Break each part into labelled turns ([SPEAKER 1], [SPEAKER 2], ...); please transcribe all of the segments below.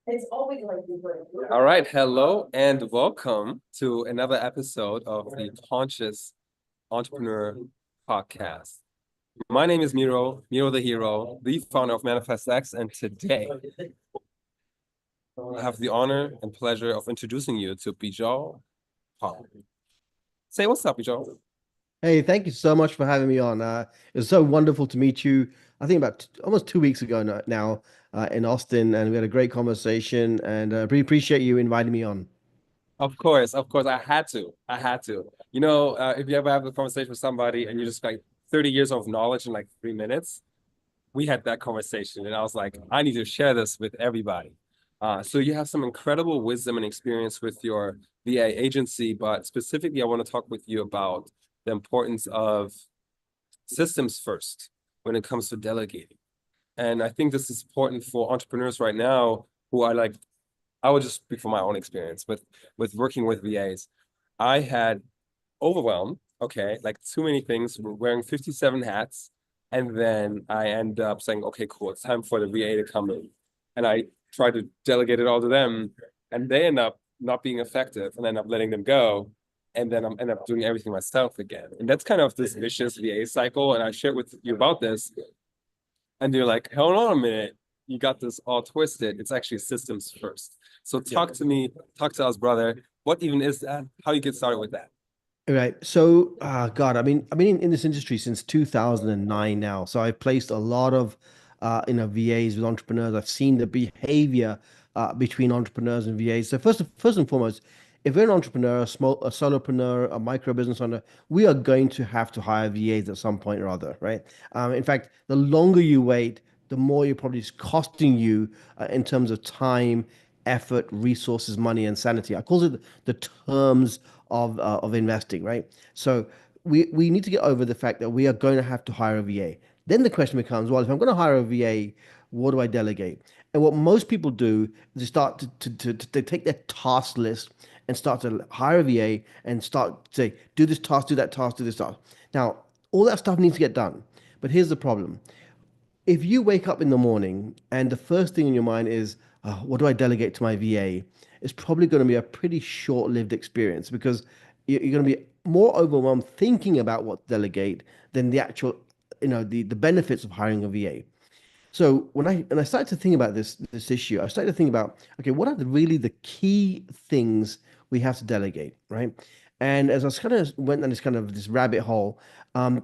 [SPEAKER 1] All right, hello and welcome to another episode of the Conscious Entrepreneur Podcast. My name is Miro the Hero, the founder of ManifestX, and today I have the honor and pleasure of introducing you to Beejal Parmar. Say what's up, Beejal.
[SPEAKER 2] Hey, thank you so much for having me on. It was so wonderful to meet you. I think about almost 2 weeks ago now in Austin, and we had a great conversation. And really appreciate you inviting me on.
[SPEAKER 1] Of course, I had to. I had to. If you ever have a conversation with somebody and you just like 30 years of knowledge in like 3 minutes, we had that conversation and I was like, I need to share this with everybody. So you have some incredible wisdom and experience with your VA agency, but specifically, I want to talk with you about the importance of systems first when it comes to delegating. And I think this is important for entrepreneurs right now who are like, I would just speak from my own experience with working with VAs. I had overwhelmed, okay, like too many things, wearing 57 hats. And then I end up saying, okay, cool, it's time for the VA to come in. And I try to delegate it all to them. And they end up not being effective and end up letting them go. And then I'm end up doing everything myself again. And that's kind of this vicious VA cycle. And I shared with you about this. And you're like, hold on a minute. You got this all twisted. It's actually systems first. So talk to me, talk to us, brother. What even is that? How do you get started with that?
[SPEAKER 2] Right. So, God, I've been in this industry since 2009 now. So I've placed a lot of, VAs with entrepreneurs. I've seen the behavior between entrepreneurs and VAs. So first and foremost, if we're an entrepreneur, a solopreneur, a micro business owner, we are going to have to hire VAs at some point or other, right? In fact, the longer you wait, the more you're probably is costing you in terms of time, effort, resources, money, and sanity. I call it the terms of investing, right? So we need to get over the fact that we are going to have to hire a VA. Then the question becomes, well, if I'm going to hire a VA, what do I delegate? And what most people do is they start to take their task list and start to hire a VA and start to say, do this task, do that task, do this task. Now, all that stuff needs to get done. But here's the problem. If you wake up in the morning and the first thing in your mind is, what do I delegate to my VA? It's probably going to be a pretty short-lived experience because you're going to be more overwhelmed thinking about what to delegate than the actual, the benefits of hiring a VA. So when I started to think about this issue, I started to think about, okay, what are really the key things we have to delegate, right? And as I was kind of went down this rabbit hole,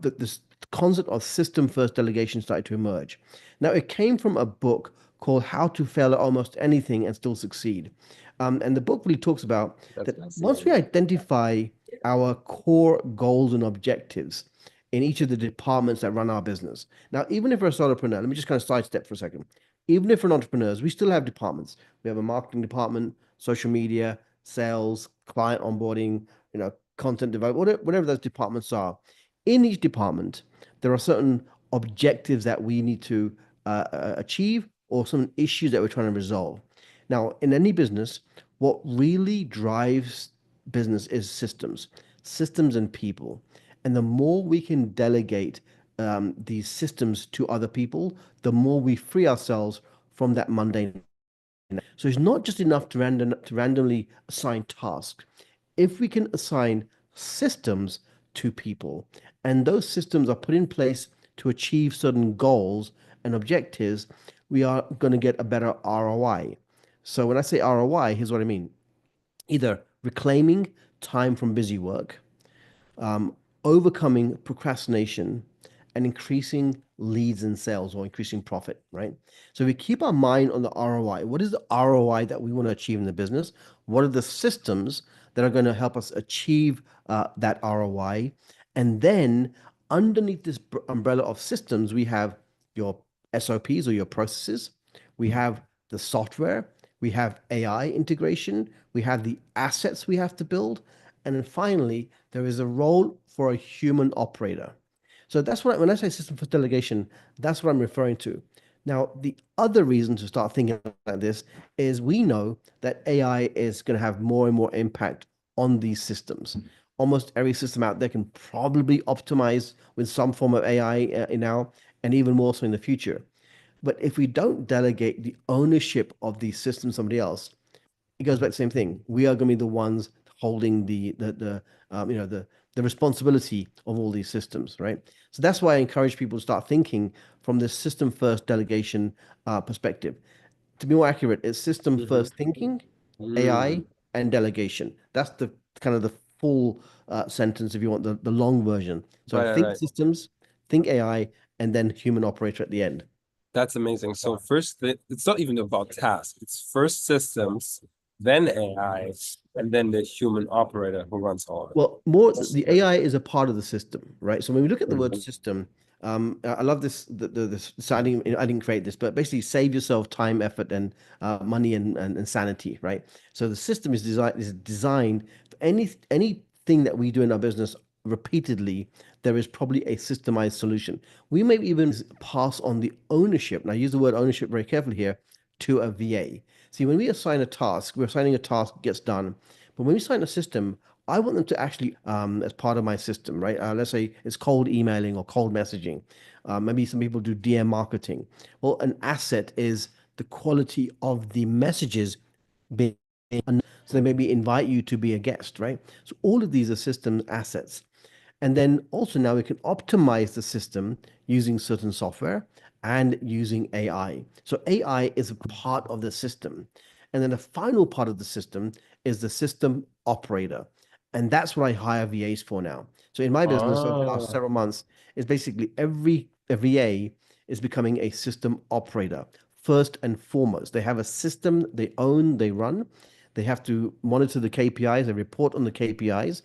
[SPEAKER 2] this concept of system first delegation started to emerge. Now it came from a book called How to Fail at Almost Anything and Still Succeed. And the book really talks about
[SPEAKER 1] That's
[SPEAKER 2] that once we
[SPEAKER 1] fascinating.
[SPEAKER 2] identify our core goals and objectives in each of the departments that run our business. Now, even if we're a solopreneur, let me just kind of sidestep for a second. Even if we're entrepreneurs, we still have departments. We have a marketing department, social media, sales, client onboarding, content development, whatever those departments are. In each department, there are certain objectives that we need to achieve or some issues that we're trying to resolve. Now, in any business, what really drives business is systems and people. And the more we can delegate these systems to other people, the more we free ourselves from that mundane. So it's not just enough to randomly assign tasks. If we can assign systems to people, and those systems are put in place to achieve certain goals and objectives, we are going to get a better ROI. So when I say ROI, here's what I mean. Either reclaiming time from busy work, um, overcoming procrastination, and increasing leads and sales or increasing profit, right? So we keep our mind on the ROI. What is the ROI that we want to achieve in the business? What are the systems that are going to help us achieve that ROI? And then underneath this umbrella of systems, we have your SOPs or your processes. We have the software. We have AI integration. We have the assets we have to build. And then finally, there is a role for a human operator. So that's what when I say system for delegation, that's what I'm referring to. Now, the other reason to start thinking about this is we know that AI is going to have more and more impact on these systems. Almost every system out there can probably optimize with some form of AI now, and even more so in the future. But if we don't delegate the ownership of these systems to somebody else, it goes back to the same thing. We are going to be the ones holding the responsibility of all these systems, right? So that's why I encourage people to start thinking from the system first delegation perspective. To be more accurate, it's system
[SPEAKER 1] Hmm.
[SPEAKER 2] first thinking, AI,
[SPEAKER 1] Mm.
[SPEAKER 2] and delegation. That's the kind of the full sentence if you want the long version. So
[SPEAKER 1] Right, right,
[SPEAKER 2] think
[SPEAKER 1] right.
[SPEAKER 2] systems, think AI, and then human operator at the end.
[SPEAKER 1] That's amazing. So first, it's not even about tasks. It's first systems, then AI, and then the human operator who runs all of it.
[SPEAKER 2] Well, more the AI is a part of the system, right? So when we look at the word system, I love this. This so I didn't create this, but basically save yourself time, effort, and money and sanity, right? So the system is designed for anything that we do in our business repeatedly. There is probably a systemized solution. We may even pass on the ownership. Now, I use the word ownership very carefully here to a VA. See, when we assign a task, we're assigning a task gets done. But when we assign a system, I want them to actually, as part of my system, right? Let's say it's cold emailing or cold messaging. Maybe some people do DM marketing. Well, an asset is the quality of the messages being, so they maybe invite you to be a guest, right? So all of these are system assets. And then also now we can optimize the system using certain software and using AI. So AI is a part of the system. And then the final part of the system is the system operator. And that's what I hire VAs for now. So in my business over the last
[SPEAKER 1] Ah,
[SPEAKER 2] several months, is basically every a VA is becoming a system operator. First and foremost, they have a system they own, they run. They have to monitor the KPIs, they report on the KPIs.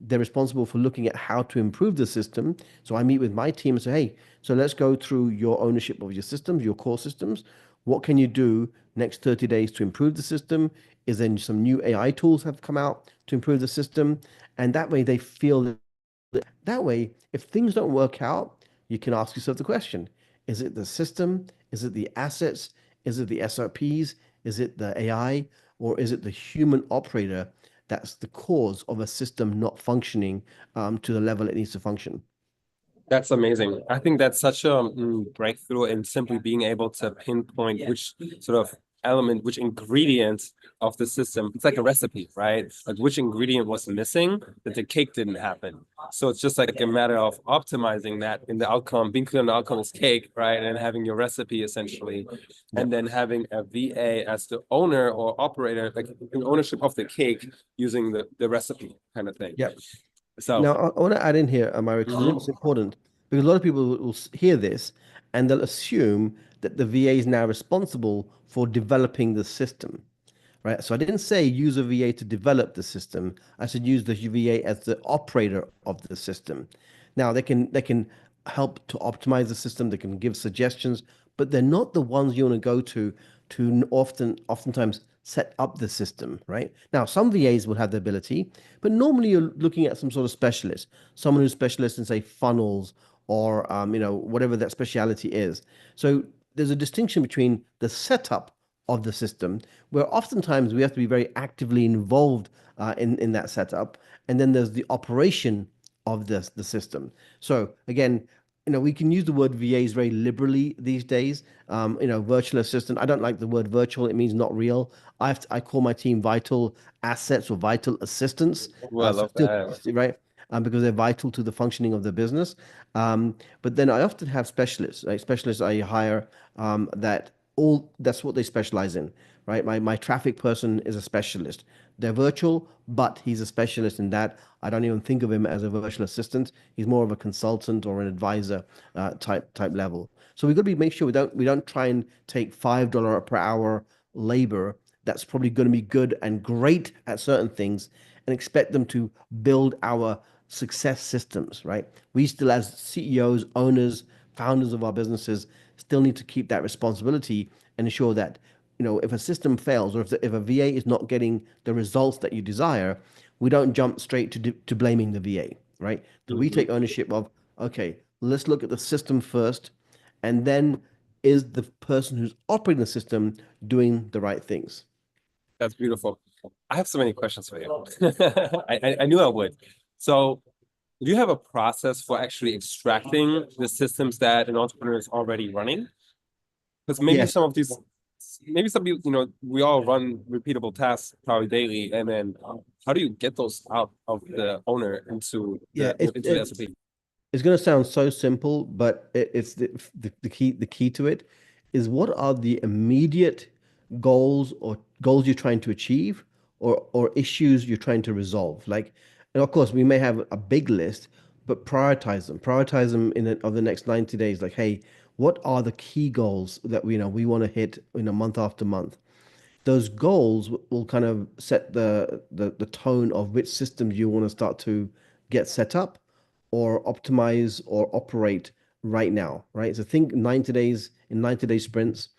[SPEAKER 2] They're responsible for looking at how to improve the system. So I meet with my team and say, hey, so let's go through your ownership of your systems, your core systems. What can you do next 30 days to improve the system? Is there some new AI tools have come out to improve the system? And that way they feel that way, if things don't work out, you can ask yourself the question, is it the system? Is it the assets? Is it the SRPs? Is it the AI? Or is it the human operator that's the cause of a system not functioning to the level it needs to function?
[SPEAKER 1] that's amazing. I think that's such a breakthrough in simply being able to pinpoint which sort of element, which ingredient of the system. It's like a recipe, right? Like which ingredient was missing that the cake didn't happen. So it's just like a matter of optimizing that in the outcome, being clear on the outcome is cake, right? And having your recipe essentially, and
[SPEAKER 2] Yep.
[SPEAKER 1] then having a VA as the owner or operator, like in ownership of the cake using the recipe kind of thing.
[SPEAKER 2] Yep.
[SPEAKER 1] So,
[SPEAKER 2] Now, I want to add in here, Amari, because I think it's
[SPEAKER 1] mhm.
[SPEAKER 2] important because a lot of people will hear this and they'll assume that the VA is now responsible for developing the system, right? So I didn't say use a VA to develop the system. I said use the VA as the operator of the system. Now they can help to optimize the system. They can give suggestions, but they're not the ones you want to go to oftentimes set up the system, right? Now some VAs will have the ability, but normally you're looking at some sort of specialist, someone who's specialist in say funnels or whatever that speciality is. So there's a distinction between the setup of the system, where oftentimes we have to be very actively involved in that setup, and then there's the operation of the system. So again, we can use the word VAs very liberally these days. Virtual assistant. I don't like the word virtual. It means not real. I call my team vital assets or vital assistants.
[SPEAKER 1] Ooh, I
[SPEAKER 2] So
[SPEAKER 1] love
[SPEAKER 2] still,
[SPEAKER 1] that.
[SPEAKER 2] right? Because they're vital to the functioning of the business. But then I often have specialists. Right? Specialists I hire that's what they specialize in, right? My traffic person is a specialist. They're virtual, but he's a specialist in that. I don't even think of him as a virtual assistant. He's more of a consultant or an advisor type level. So we've got to make sure we don't try and take $5 per hour labor that's probably going to be good and great at certain things and expect them to build our success systems, right? We still, as CEOs, owners, founders of our businesses, still need to keep that responsibility and ensure that, if a system fails or if a VA is not getting the results that you desire, we don't jump straight to blaming the VA, right? So we take
[SPEAKER 1] Mhm.
[SPEAKER 2] ownership of, okay, let's look at the system first, and then is the person who's operating the system doing the right things?
[SPEAKER 1] That's beautiful. I have so many questions for you. I knew I would. So, do you have a process for actually extracting the systems that an entrepreneur is already running? Because maybe
[SPEAKER 2] Yes.
[SPEAKER 1] some of these, maybe some people, we all run repeatable tasks probably daily, and then how do you get those out of the owner into
[SPEAKER 2] Yeah,
[SPEAKER 1] into the SOP?
[SPEAKER 2] it's going to sound so simple, but it's the key to it is what are the immediate goals or goals you're trying to achieve or issues you're trying to resolve. Like, and of course, we may have a big list, but prioritize them. Prioritize them of the next 90 days. Like, hey, what are the key goals that we want to hit month after month? Those goals will kind of set the tone of which systems you want to start to get set up or optimize or operate right now, right? So think 90 days in 90-day sprints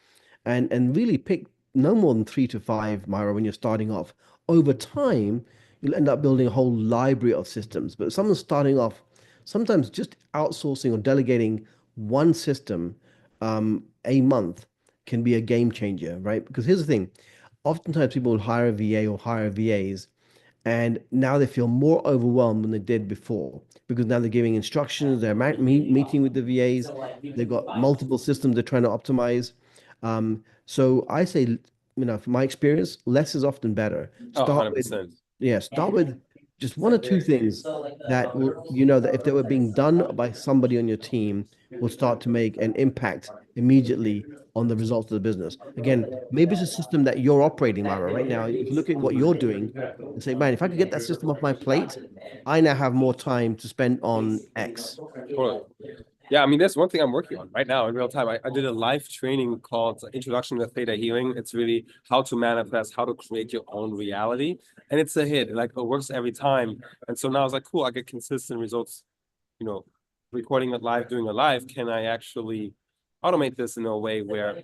[SPEAKER 2] and really pick no more than 3 to 5, Myra, when you're starting off. Over time, you'll end up building a whole library of systems. But if someone's starting off, sometimes just outsourcing or delegating one system a month can be a game changer, right? Because here's the thing, oftentimes people will hire a VA or hire VAs, and now they feel more overwhelmed than they did before because now they're giving instructions, they're meeting with the VAs, they've got multiple systems they're trying to optimize. So I say, from my experience, less is often better.
[SPEAKER 1] Oh,
[SPEAKER 2] Start with,
[SPEAKER 1] 100%.
[SPEAKER 2] yeah, start with just one or two things that will, that if they were being done by somebody on your team, will start to make an impact immediately on the results of the business. Again, maybe it's a system that you're operating, Myra, right now. You can look at what you're doing and say, man, if I could get that system off my plate, I now have more time to spend on X.
[SPEAKER 1] Totally. Yeah, I mean, that's one thing I'm working on right now in real time. I did a live training called Introduction to Theta Healing. It's really how to manifest, how to create your own reality. And it's a hit. Like, it works every time. And so now I was like, cool, I get consistent results, you know, recording it live, doing it live. Can I actually automate this in a way where,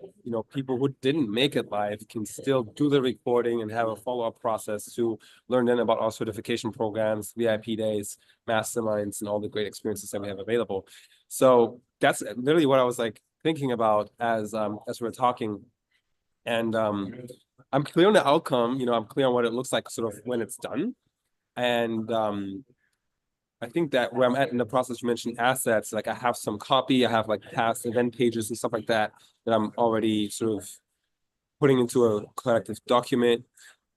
[SPEAKER 1] people who didn't make it live can still do the recording and have a follow-up process to learn then about our certification programs, VIP days, masterminds, and all the great experiences that we have available. So that's literally what I was like thinking about as we're talking. And I'm clear on the outcome, I'm clear on what it looks like sort of when it's done. And I think that where I'm at in the process, you mentioned assets, like I have some copy, I have like past event pages and stuff like that that I'm already sort of putting into a collective document.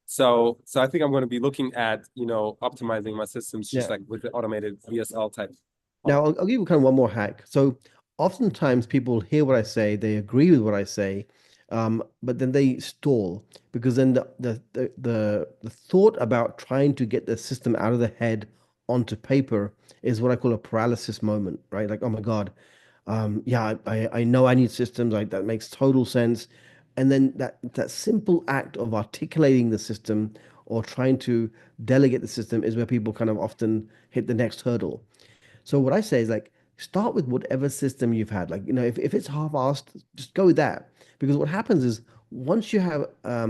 [SPEAKER 1] So I think I'm going to be looking at, optimizing my systems just
[SPEAKER 2] Yeah.
[SPEAKER 1] like with the automated VSL type.
[SPEAKER 2] Now, I'll give you kind of one more hack. So, oftentimes people hear what I say, they agree with what I say, but then they stall because then the thought about trying to get the system out of the head onto paper is what I call a paralysis moment, right? Like, oh my God, yeah, I know I need systems. Like that makes total sense. And then that simple act of articulating the system or trying to delegate the system is where people kind of often hit the next hurdle. So what I say is like start with whatever system you've had. Like, if it's half-assed, just go with that. Because what happens is once you have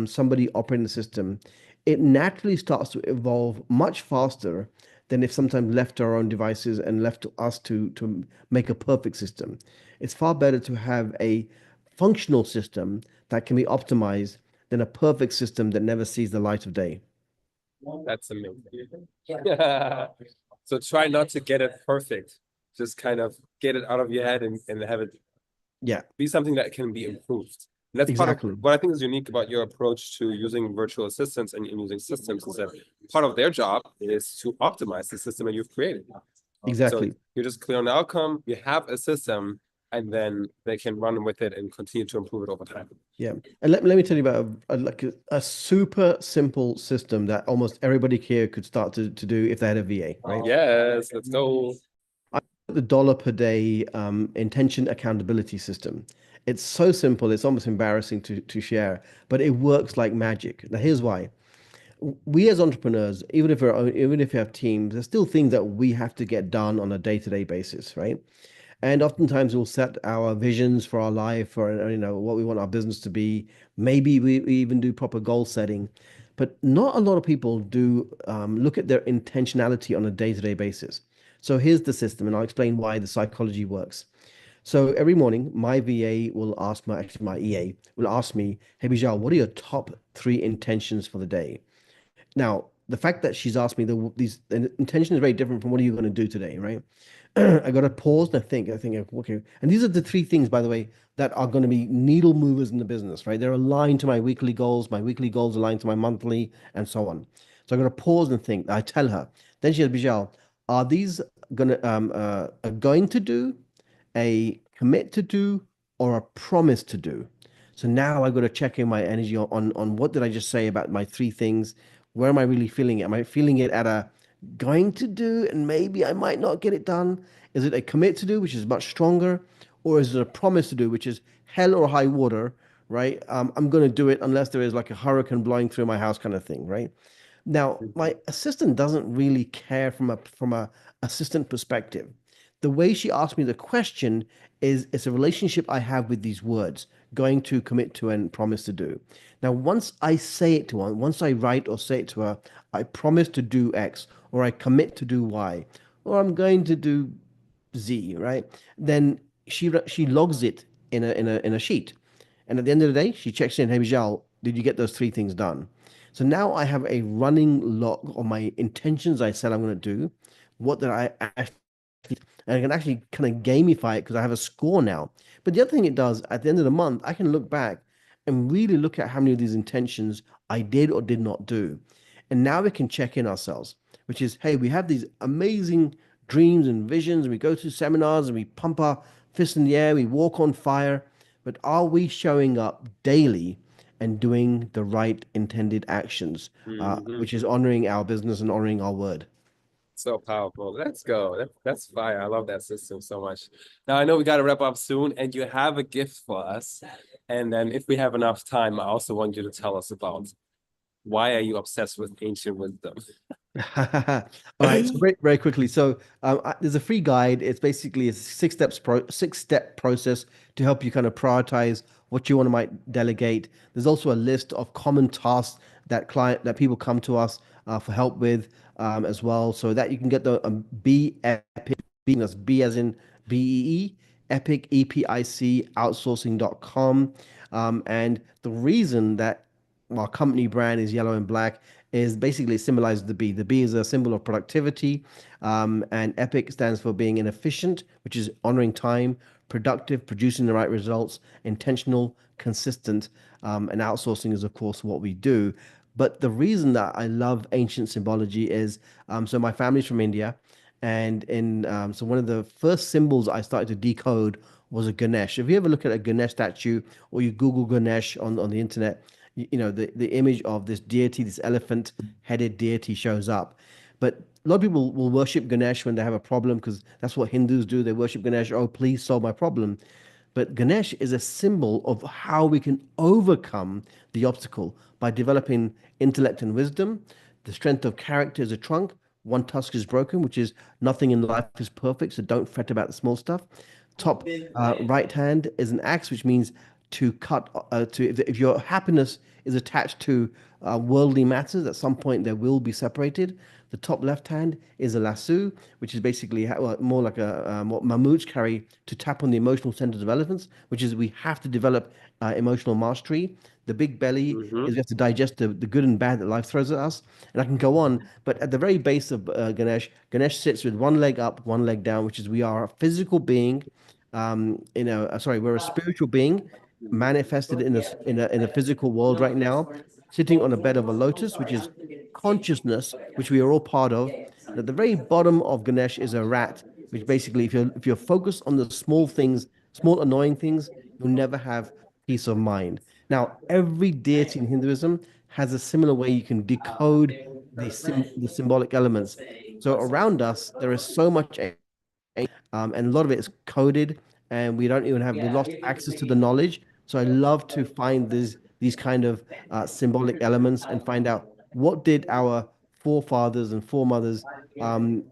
[SPEAKER 2] somebody operating the system, it naturally starts to evolve much faster than if sometimes left to our own devices and left to us to make a perfect system. It's far better to have a functional system that can be optimized than a perfect system that never sees the light of day.
[SPEAKER 1] That's amazing. Yeah. So try not to get it perfect. Just kind of get it out of your head and have it
[SPEAKER 2] Yeah,
[SPEAKER 1] be something that can be improved. And that's part of
[SPEAKER 2] exactly.
[SPEAKER 1] what I think is unique about your approach to using virtual assistants and using systems is that part of their job is to optimize the system that you've created. So
[SPEAKER 2] Exactly.
[SPEAKER 1] you're just clear on the outcome, you have a system, and then they can run with it and continue to improve it over time.
[SPEAKER 2] Yeah. And let me tell you about a super simple system that almost everybody here could start to do if they had a VA, right?
[SPEAKER 1] Yes, let's go.
[SPEAKER 2] The dollar per day intention accountability system. It's so simple, it's almost embarrassing to share, but it works like magic. Now, here's why. We as entrepreneurs, even if we have teams, there's still things that we have to get done on a day-to-day basis, right? And oftentimes we'll set our visions for our life, for what we want our business to be. Maybe we even do proper goal setting, but not a lot of people do look at their intentionality on a day-to-day basis. So here's the system, and I'll explain why the psychology works. So every morning, my VA will ask my EA will ask me, "Hey, Bijal, what are your top 3 intentions for the day?" Now, the fact that she's asked me these the intention is very different from what are you going to do today, right? I got to pause and I think, okay. And these are the three things, by the way, that are going to be needle movers in the business, right? They're aligned to my weekly goals. My weekly goals align to my monthly, and so on. So I got to pause and think. I tell her. Then she said, Bijal, are these going to do, a commit to do, or a promise to do? So now I got to check in my energy on what did I just say about my three things? Where am I really feeling it? Am I feeling it at a going to do and maybe I might not get it done? Is it a commit to do, which is much stronger, or is it a promise to do, which is hell or high water, right? I'm going to do it unless there is like a hurricane blowing through my house kind of thing, right? Now, my assistant doesn't really care from a assistant perspective. The way she asked me the question is it's a relationship I have with these words, going to, commit to, and promise to do. Now, once I say it to her, once I write or say it to her, I promise to do X, or I commit to do Y, or I'm going to do Z, right? Then she logs it in a sheet. And at the end of the day, she checks in, hey, Bijal, did you get those three things done? So now I have a running log of my intentions I said I'm going to do, what did I actually, and I can actually kind of gamify it because I have a score now. But the other thing it does at the end of the month, I can look back and really look at how many of these intentions I did or did not do. And now we can check in ourselves, which is, hey, we have these amazing dreams and visions, and we go to seminars and we pump our fists in the air, we walk on fire, but are we showing up daily and doing the right intended actions,
[SPEAKER 1] Hmm.
[SPEAKER 2] which is honoring our business and honoring our word?
[SPEAKER 1] So powerful. Let's go. That's fire. I love that system so much. Now I know we got to wrap up soon, and you have a gift for us. And then if we have enough time, I also want you to tell us about why are you obsessed with ancient wisdom?
[SPEAKER 2] All right, so very, very quickly. So there's a free guide. It's basically a six-step process to help you kind of prioritize what you want to might delegate. There's also a list of common tasks that people come to us for help with as well, so that you can get the B Epic, that's B as in BEE, Epic EPIC outsourcing.com. And the reason that our company brand is yellow and black is basically it symbolizes the B. The B is a symbol of productivity, and EPIC stands for being inefficient, which is honoring time, productive, producing the right results, intentional, consistent, and outsourcing is, of course, what we do. But the reason that I love ancient symbology is so my family's from India, and in so one of the first symbols I started to decode was a Ganesh. If you ever look at a Ganesh statue or you Google Ganesh on the internet, you know the image of this deity, this elephant-headed deity shows up. But a lot of people will worship Ganesh when they have a problem because that's what Hindus do. They worship Ganesh. Oh, please solve my problem. But Ganesh is a symbol of how we can overcome the obstacle by developing intellect and wisdom. The strength of character is a trunk. One tusk is broken, which is nothing in life is perfect, so don't fret about the small stuff. Top right hand is an axe, which means to cut to if your happiness is attached to worldly matters, at some point they will be separated. The top left hand is a lasso, which is basically well, more like a what mammoths carry to tap on the emotional centers of elephants, which is we have to develop emotional mastery. The big belly
[SPEAKER 1] Hmm.
[SPEAKER 2] is we have to digest the good and bad that life throws at us. And I can go on, but at the very base of Ganesh, Ganesh sits with one leg up, one leg down, which is we are a physical being. Sorry, we're a spiritual being manifested in a physical world right now, sitting on a bed of a lotus, which is consciousness, which we are all part of. And at the very bottom of Ganesh is a rat, which basically, if you're focused on the small things, small annoying things, you'll never have peace of mind. Now, every deity in Hinduism has a similar way you can decode the symbolic elements. So around us, there is so much and a lot of it is coded, and we lost access to the knowledge. So I love to find these kind of symbolic elements and find out what did our forefathers and foremothers, leave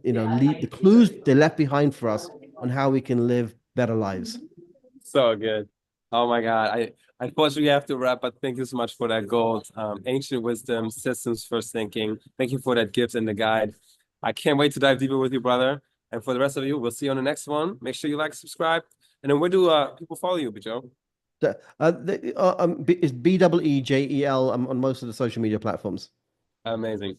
[SPEAKER 2] the clues they left behind for us on how we can live better lives.
[SPEAKER 1] So good. Oh my God. I unfortunately have to wrap, but thank you so much for that gold. Ancient wisdom, systems first thinking. Thank you for that gift and the guide. I can't wait to dive deeper with you, brother. And for the rest of you, we'll see you on the next one. Make sure you like, subscribe. And then where do people follow you, Bijo?
[SPEAKER 2] It's BEEJEL on most of the social media platforms.
[SPEAKER 1] Amazing.